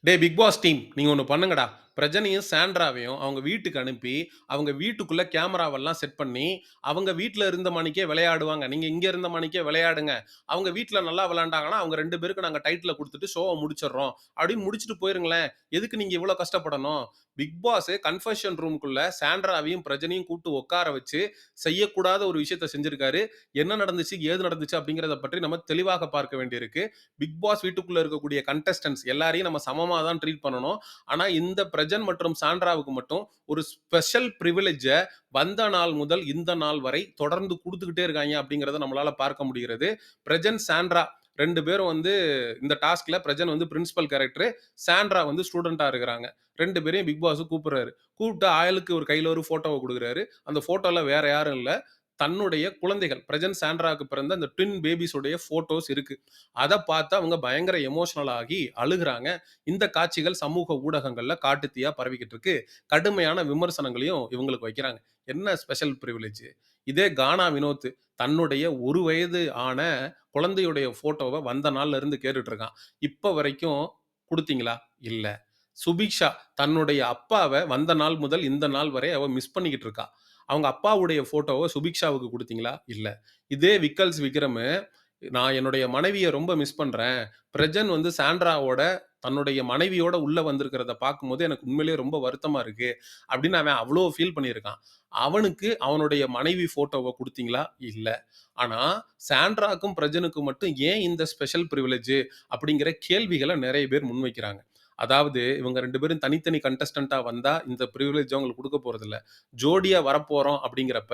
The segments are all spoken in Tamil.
டேய் பிக் பாஸ் டீம் நீங்க ஒண்ணு பண்ணுங்கடா. பிரஜனையும், சாண்ட்ராவையும் அவங்க வீட்டுக்கு அனுப்பி, அவங்க வீட்டுக்குள்ள கேமராவெல்லாம் செட் பண்ணி, அவங்க வீட்ல இருந்த மாணிக்கே விளையாடுவாங்க. நீங்க இங்க இருந்த மாணிக்கே விளையாடுங்க. அவங்க வீட்ல நல்லா விளையாண்டாங்கன்னா, அவங்க 2 பேருக்கு நாங்க டைட்டில குடுத்துட்டு ஷோவ முடிச்சுடுறோம். அப்படின்னு முடிச்சுட்டு போயிருங்களேன். எதுக்கு நீங்க இவ்வளோ கஷ்டப்படணும்? பிக் பாஸ் கன்ஃபெஷன் ரூம்க்குள்ள சாண்ட்ராவையும், பிரஜனையும் கூப்பிட்டு உட்கார வச்சு, செய்யக்கூடாத ஒரு விஷயத்த செஞ்சிருக்காரு. என்ன நடந்துச்சு? ஏது நடந்துச்சு? அப்படிங்கிறத பற்றி நம்ம தெளிவாக பார்க்க வேண்டியிருக்கு. பிக் பாஸ் வீட்டுக்குள்ள இருக்கக்கூடிய கண்டஸ்டன்ட்ஸ் எல்லாரையும் நம்ம சமமா தான் ட்ரீட் பண்ணணும். ஆனா இந்த பிரஜன் மற்றும் சாண்ட்ராவுக்கு மட்டும் ஒரு ஸ்பெஷல் பிரிவிலேஜ வந்த நாள் முதல் இந்த நாள் வரை தொடர்ந்து குடுத்துக்கிட்டே இருக்காங்க அப்படிங்கிறத நம்மளால பார்க்க முடிகிறது. பிரஜன், சாண்ட்ரா 2 பேரும் வந்து இந்த டாஸ்க்ல பிரஜன் வந்து பிரின்சிபல் கேரக்டர், சாண்ட்ரா வந்து ஸ்டூடெண்ட்டா இருக்கிறாங்க. 2 பேரையும் பிக் பாஸ் கூப்பிடுறாரு. கூப்பிட்டு ஆளுக்கு ஒரு கையில ஒரு ஃபோட்டோவ குடுக்குறாரு. அந்த ஃபோட்டோல வேற யாரும் இல்ல. தன்னுடைய குழந்தைகள் பிரஜன், சாண்ட்ராவுக்கு பிறந்த அந்த ட்வின் பேபீஸ் உடைய ஃபோட்டோஸ் இருக்கு. அத பார்த்து அவங்க பயங்கர எமோஷனல் ஆகி அழுகுறாங்க. இந்த காட்சிகள் சமூக ஊடகங்கள்ல காட்டுத்தீயா பரவிக்கிட்டு இருக்கு. கடுமையான விமர்சனங்களையும் இவங்களுக்கு வைக்கிறாங்க. என்ன ஸ்பெஷல் பிரிவிலேஜ்? இதே கானா வினோத் தன்னுடைய 1 வயது ஆன குழந்தையுடைய ஃபோட்டோவ வந்த நாள்ல இருந்து கேட்டுட்டு இருக்கான். இப்ப வரைக்கும் குடுத்தீங்களா? இல்ல. சுபிக்ஷா தன்னுடைய அப்பாவ வந்த நாள் முதல் இந்த நாள் வரை அவ மிஸ் பண்ணிக்கிட்டு இருக்கா. அவங்க அப்பாவுடைய ஃபோட்டோவ சுபிக்ஷாவுக்கு குடுத்தீங்களா? இல்ல. இதே விக்கல்ஸ் விக்ரமு, நான் என்னுடைய மனைவிய ரொம்ப மிஸ் பண்றேன். பிரஜன் வந்து சாண்ட்ராவோட தன்னுடைய மனைவியோட உள்ள வந்திருக்கிறத பார்க்கும்போது எனக்கு உண்மையிலேயே ரொம்ப வருத்தமா இருக்கு. அப்படின்னு அவன் அவ்ளோ ஃபீல் பண்ணியிருக்கான். அவனுக்கு அவனுடைய மனைவி ஃபோட்டோவ குடுத்தீங்களா? இல்ல. ஆனா சாண்ட்ராக்கும், பிரஜனுக்கும் மட்டும் ஏன் இந்த ஸ்பெஷல் பிரிவிலேஜ் அப்படிங்கிற கேள்விகள நெறைய பேர் முன்வைக்கிறாங்க. அதாவது இவங்க 2 பேரும் தனித்தனி கண்டஸ்டன்ட்டா வந்தா இந்த பிரிவிலேஜ் அவங்களுக்கு குடுக்க போறதில்ல. ஜோடியா வரப்போறோம் அப்படிங்கிறப்ப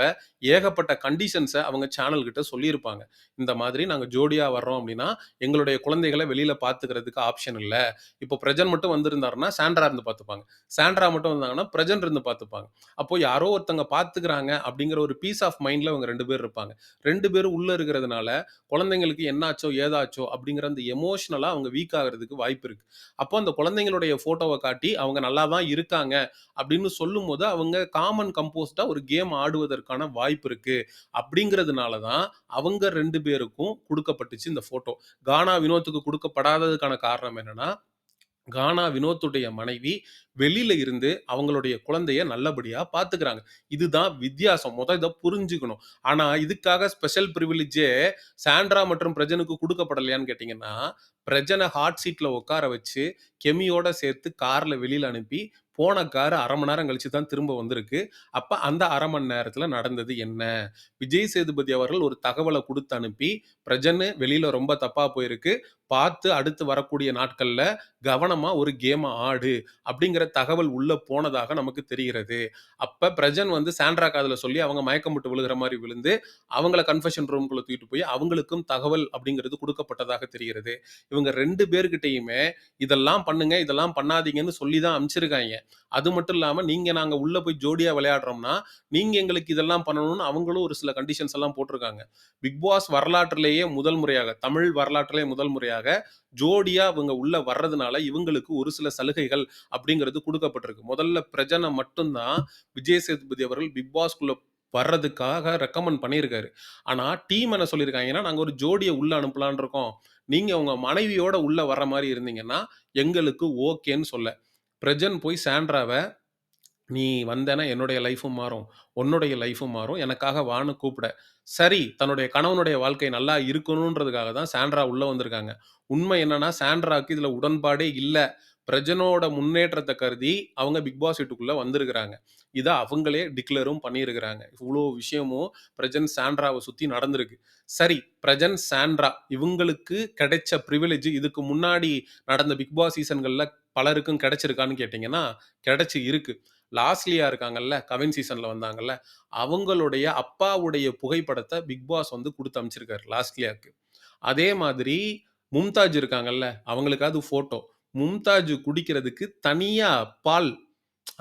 ஏகப்பட்ட கண்டிஷன்ஸ அவங்க சேனல் கிட்ட சொல்லியிருப்பாங்க. இந்த மாதிரி நாங்க ஜோடியா வர்றோம் அப்படின்னா, எங்களுடைய குழந்தைகள வெளியில பார்த்துக்கிறதுக்கு ஆப்ஷன் இல்ல. இப்போ பிரஜன் மட்டும் வந்திருந்தாருன்னா, சாண்ட்ரா இருந்து பார்த்துப்பாங்க. சாண்ட்ரா மட்டும் வந்தாங்கன்னா, பிரஜன் இருந்து பார்த்துப்பாங்க. அப்போ யாரோ ஒருத்தங்க பார்த்துக்கிறாங்க அப்படிங்கிற ஒரு பீஸ் ஆஃப் மைண்ட்ல இவங்க 2 பேர் இருப்பாங்க. 2 பேரும் உள்ள இருக்கிறதுனால, குழந்தைங்களுக்கு என்னாச்சோ, ஏதாச்சோ அப்படிங்கிற அந்த எமோஷனலா அவங்க வீக் ஆகுறதுக்கு வாய்ப்பு இருக்கு. அப்போ அந்த குழந்தைங்களுடைய ஃபோட்டோவ காட்டி, அவங்க நல்லா தான் இருக்காங்க அப்படின்னு சொல்லும்போது, அவங்க காமன் கம்போஸ்டா ஒரு கேம் ஆடுவதற்கான வாய்ப்பு இருக்கு. அப்படிங்கிறதுனால தான் அவங்க 2 பேருக்கும் குடுக்கப்பட்டுச்சு இந்த ஃபோட்டோ. கானா வினோத்துக்கு குடுக்கப்படாததுக்கான காரணம் என்னன்னா, கானா வினோத்துடைய மனைவி வெளியில இருந்து அவங்களுடைய குழந்தைய நல்லபடியா பார்த்துக்கிறாங்க. இதுதான் வித்தியாசம். இத புரிஞ்சுக்கணும். ஆனா, இதுக்காக ஸ்பெஷல் பிரிவிலேஜே சாண்ட்ரா மற்றும் பிரஜனுக்கு குடுக்கப்படலையான்னு கேட்டீங்கன்னா, பிரஜன ஹாட் சீட்ல உட்கார வச்சு, கெமியோட சேர்த்து கார்ல வெளியில அனுப்பி, போன கார் 1/2 மணி நேரம் கழிச்சு தான் திரும்ப வந்திருக்கு. அப்ப அந்த 1/2 மணி நேரத்துல நடந்தது என்ன? விஜய் சேதுபதி அவர்கள் ஒரு தகவல குடுத்து அனுப்பி, பிரஜன்னு வெளியில ரொம்ப தப்பா போயிருக்கு. பார்த்து அடுத்து வரக்கூடிய நாட்கள்ல கவனமா ஒரு கேம ஆடு அப்படிங்கிற தகவல் உள்ள போனதாக நமக்கு தெரிகிறது. அப்ப பிரஜன் வந்து சாண்ட்ரா காதுல சொல்லி அவங்க மயக்கம் போட்டு விழுகிற மாரி விழுந்து, அவங்கள கன்ஃபெஷன் ரூம்குள்ள தூக்கிட்டு போய் அவங்களுக்கும் தகவல் அப்படிங்கிறது குடுக்கப்பட்டதாக தெரிகிறது. இவங்க 2 பேர்கிட்டயுமே இதெல்லாம் பண்ணுங்க, இதெல்லாம் பண்ணாதீங்கன்னு சொல்லி தான் அனுப்பிச்சிருக்காய்ங்க. அது மட்டும் இல்லாம நாங்க உள்ள போய் ஜோடியா விளையாடுறோம்னா, நீங்க எங்களுக்கு இதெல்லாம் பண்ணணும்னு அவங்களும் ஒரு சில கண்டிஷன்ஸ் எல்லாம் போட்டிருக்காங்க. பிக் பாஸ் வரலாற்றிலேயே முதல் முறையாக, தமிழ் வரலாற்றிலேயே முதல் முறையாக ஜோடியா இவங்க உள்ள வர்றதுனால இவங்களுக்கு ஒரு சில சலுகைகள் அப்படிங்கிறது குடுக்கப்பட்டிருக்கு. முதல்ல பிரஜன மட்டும் தான் விஜய் சேதுபதி அவர்கள் பிக் பாஸ்க்குள்ள வர்றதுக்காக ரெக்கமெண்ட் பண்ணியிருக்காரு. ஆனா டீம் என்ன சொல்லியிருக்காங்கன்னா, நாங்க ஒரு ஜோடிய உள்ள அனுப்பலாம்ன்னு இருக்கோம். நீங்க உங்க மனைவியோட உள்ள வர்ற மாரி இருந்தீங்கன்னா, எங்களுக்கு ஓகேன்னு சொல்ல. பிரஜன் போய் சாண்ட்ராவ நீ வந்தேன்னா என்னுடைய லைஃப்பும் மாறும். உன்னுடைய லைஃப்பும் மாறும். எனக்காக வான்னு கூப்பிட. சரி, தன்னுடைய கணவனுடைய வாழ்க்கை நல்லா இருக்கணுன்றதுக்காக தான் சாண்ட்ரா உள்ள வந்திருக்காங்க. உண்மை என்னன்னா, சாண்ட்ராக்கு இதுல உடன்பாடே இல்ல. பிரஜனோட முன்னேற்றத்த கருதி அவங்க பிக் பாஸ் வீட்டுக்குள்ள வந்திருக்கிறாங்க. இத அவங்களே டிக்ளேரும் பண்ணியிருக்கிறாங்க. இவ்ளோ விஷயமும் பிரஜன், சாண்ட்ராவ சுத்தி நடந்திருக்கு. சரி, பிரஜன், சாண்ட்ரா இவங்களுக்கு கிடைச்ச பிரிவிலேஜ் இதுக்கு முன்னாடி நடந்த பிக் பாஸ் சீசன்கள்ல பலருக்கும் கிடைச்சிருக்கான்னு கேட்டீங்கன்னா, கிடைச்சு இருக்கு. லாஸ்லியா இருக்காங்கல்ல, கவின் சீசன்ல வந்தாங்கல்ல, அவங்களுடைய அப்பாவுடைய புகைப்படத்த பிக் பாஸ் வந்து குடுத்து அனுப்பிச்சிருக்காரு லாஸ்லியாக்கு. அதே மாதிரி மும்தாஜ் இருக்காங்கல்ல, அவங்களுக்காவது ஃபோட்டோ. மும்தாஜ் குடிக்கிறதுக்கு தனியா பால்,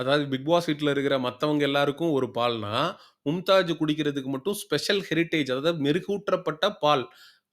அதாவது பிக் பாஸ் வீட்ல இருக்கிற மத்தவங்க எல்லாருக்கும் ஒரு பால்னா, மும்தாஜ் குடிக்கிறதுக்கு மட்டும் ஸ்பெஷல் ஹெரிடேஜ் அதாவது மெருகூட்டப்பட்ட பால்.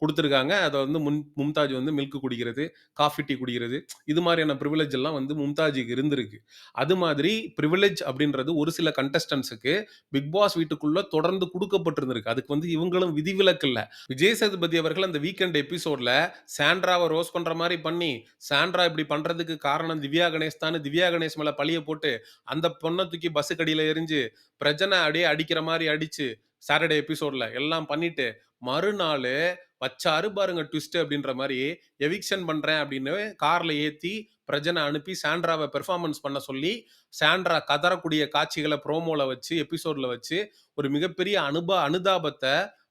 குடுத்துருக்காங்க. அத வந்து மும்தாஜ் வந்து மில்க் குடிக்கிறது, காஃபி, டீ குடிக்கிறது. இது மாரியான பிரிவிலேஜ் எல்லாம் வந்து மும்தாஜுக்கு இருந்திருக்கு. அது மாதிரி பிரிவிலேஜ் அப்படின்றது ஒரு சில கண்டஸ்டன்ட்ஸ்க்கு பிக் பாஸ் வீட்டுக்குள்ள தொடர்ந்து குடுக்கப்பட்டிருந்திருக்கு. அதுக்கு வந்து இவங்களும் விதிவிலக்கு இல்ல. விஜய் சேதுபதி அவர்கள் அந்த வீக்கெண்ட் எபிசோட்ல சாண்ட்ராவ ரோஸ்ட் பண்ற மாரி பண்ணி, சாண்ட்ரா இப்படி பண்றதுக்கு காரணம் திவ்யா கணேஷ் தான்னு திவ்யா கணேஷ் மேல பழிய போட்டு, அந்த பொண்ண தூக்கி பஸ்ஸுக்கு அடியில எறிஞ்சு, பிரஜன அப்படியே அடிக்கிற மாரி அடிச்சு, சாட்டர்டே எபிசோட்ல எல்லாம் பண்ணிட்டு, மறுநாளு வச்சாரு பாருங்க ட்விஸ்ட் அப்படின்ற மாரி, எவிக்ஷன் பண்றேன் அப்படின்னு கார்ல ஏத்தி பிரஜன அனுப்பி சாண்ட்ராவ பெர்ஃபார்மன்ஸ் பண்ண சொல்லி, சாண்ட்ரா கதறக்கூடிய காட்சிகள ப்ரோமோல வச்சு, எபிசோட்ல வச்சு, ஒரு மிகப்பெரிய அனுதாபத்த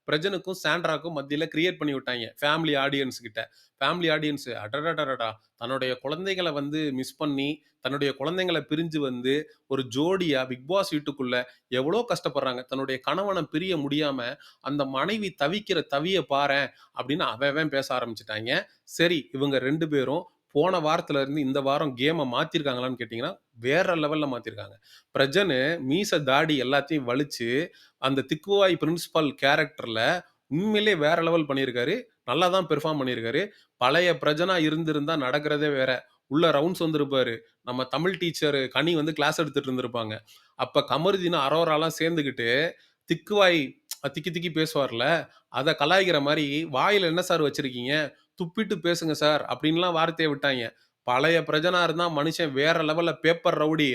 பிரஜனுக்கும், சாண்ட்ராக்கும் மத்தியில கிரியேட் பண்ணி விட்டாய்ங்க. ஃபேமிலி ஆடியன்ஸ் கிட்ட. ஃபேமிலி ஆடியன்ஸ் அடடடடடா! தன்னுடைய குழந்தைகள வந்து மிஸ் பண்ணி, தன்னுடைய குழந்தைங்கள பிரிஞ்சு வந்து, ஒரு ஜோடியா பிக் பாஸ் வீட்டுக்குள்ள எவ்வளோ கஷ்டப்படுறாங்க. தன்னுடைய கணவன பிரிய முடியாம, அந்த மனைவி தவிக்கிற தவிய பாரேன்! அப்படின்னு அவன் அவன் பேச ஆரம்பிச்சுட்டாய்ங்க. சரி, இவங்க 2 பேரும் போன வாரத்துல இருந்து இந்த வாரம் கேம மாத்திருக்காங்களான்னு கேட்டீங்கன்னா, வேற லெவல்ல மாத்திருக்காங்க. பிரஜனு மீச, தாடி எல்லாத்தையும் வழிச்சு, அந்த திக்குவாய் பிரின்சிபல் கேரக்டர்ல உண்மையிலேயே வேற லெவல் பண்ணியிருக்காரு. நல்லா தான் பெர்ஃபார்ம் பண்ணியிருக்காரு. பழைய பிரஜனா இருந்திருந்தா நடக்கிறதே வேற. உள்ள ரவுண்ட்ஸ் வந்திருப்பாரு. நம்ம தமிழ் டீச்சர் கனி வந்து கிளாஸ் எடுத்துட்டு இருந்திருப்பாங்க. அப்ப கமருதீனும், அரோராலாம் சேர்ந்துகிட்டு திக்குவாய் திக்கி திக்கி பேசுவார்ல, அத கலாய்க்கிற மாரி, "வாயில என்ன சார் வச்சிருக்கீங்க? துப்பிட்டு பேசுங்க சார்" அப்படின்லாம் வார்த்தைய விட்டாய்ங்க. பழைய பிரஜனா இருந்தா மனுஷன் வேற லெவல்ல பேப்பர் ரவுடி,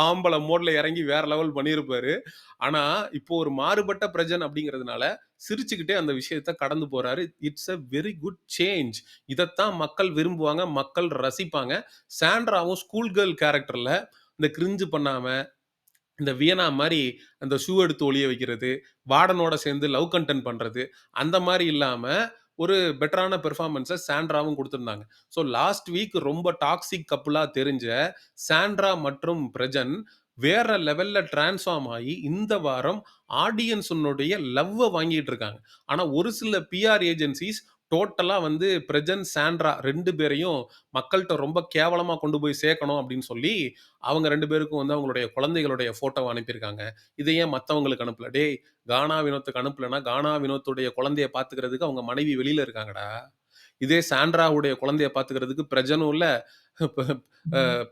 ஆம்பல மோட்ல இறங்கி வேற லெவல் பண்ணியிருப்பாரு. ஆனா, இப்போ ஒரு மாறுபட்ட பிரஜன் அப்படிங்கிறதுனால, சிரிச்சுக்கிட்டே அந்த விஷயத்த கடந்து போறாரு. It's a very good change. இதத்தான் மக்கள் விரும்புவாங்க, மக்கள் ரசிப்பாங்க. சாண்ட்ராவும் ஸ்கூல் கேர்ள் கேரக்டர்ல இந்த கிரிஞ்சு பண்ணாம, இந்த வியனா மாரி அந்த ஷூ எடுத்து ஒளிய வைக்கிறது, வார்டனோட சேர்ந்து லவ் கன்டென்ட் பண்றது, அந்த மாரி இல்லாம, ஒரு பெட்டரான பெர்ஃபார்மன்ஸ சாண்ட்ராவும் குடுத்திருந்தாங்க. ஸோ லாஸ்ட் வீக் ரொம்ப டாக்ஸிக் கப்புலா தெரிஞ்ச சாண்ட்ரா மற்றும் பிரஜன் வேற லெவல்ல டிரான்ஸ்ஃபார்ம் ஆயி, இந்த வாரம் ஆடியன்ஸினுடைய லவ்வ வாங்கிட்டு இருக்காங்க. ஆனா ஒரு சில பிஆர் ஏஜென்சிஸ் டோட்டலா வந்து பிரஜன், சாண்ட்ரா 2 பேரையும் மக்கள்ட்ட ரொம்ப கேவலமா கொண்டு போய் சேர்க்கணும் அப்படின்னு சொல்லி, அவங்க 2 பேருக்கும் வந்து அவங்களுடைய குழந்தைகளுடைய ஃபோட்டோவ அனுப்பியிருக்காங்க. இத ஏன் மத்தவங்களுக்கு அனுப்பல? டேய்! கானா வினோத்துக்கு அனுப்பலன்னா, கானா வினோத்துடைய குழந்தைய பார்த்துக்கிறதுக்கு அவங்க மனைவி வெளியில இருக்காங்கடா. இதே சாண்ட்ராவுடைய குழந்தைய பார்த்துக்கிறதுக்கு பிரஜனும் இல்ல, ப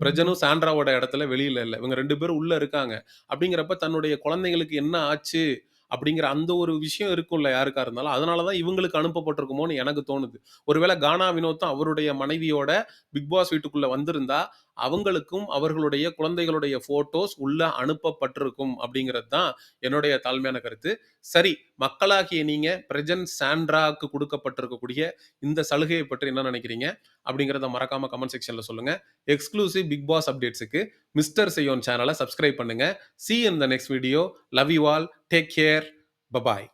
பிரஜனும் சாண்ட்ராவோட இடத்துல வெளியில இல்ல. இவங்க 2 பேரும் உள்ள இருக்காங்க. அப்படிங்கிறப்ப தன்னுடைய குழந்தைகளுக்கு என்ன ஆச்சு? அப்படிங்கிற அந்த ஒரு விஷயம் இருக்கும்ல யாருக்கா இருந்தாலும். அதனால தான் இவங்களுக்கு அனுப்பப்பட்டிருக்குமோன்னு எனக்கு தோணுது. ஒருவேள கானா வினோத்தும் அவருடைய மனைவியோட பிக் பாஸ் வீட்டுக்குள்ள வந்திருந்தா, அவங்களுக்கும் அவர்களுடைய குழந்தைகளுடைய ஃபோட்டோஸ் உள்ள அனுப்பப்பட்டிருக்கும் அப்படிங்கிறது தான் என்னுடைய தாழ்மையான கருத்து. சரி, மக்களாகிய நீங்க பிரஜன், சாண்ட்ராக்கு குடுக்கப்பட்டிருக்கக்கூடிய இந்த சலுகைய பற்றி என்ன நினைக்கிறீங்க? அப்படிங்கிறத மறக்காம கமெண்ட் செக்ஷன்ல சொல்லுங்க. எக்ஸ்க்ளூசிவ் பிக் பாஸ் அப்டேட்ஸ்க்கு மிஸ்டர் செய்யோன் சேனல சப்ஸ்கிரைப் பண்ணுங்க. See you in the next video. Love you all. Take care. Bye bye.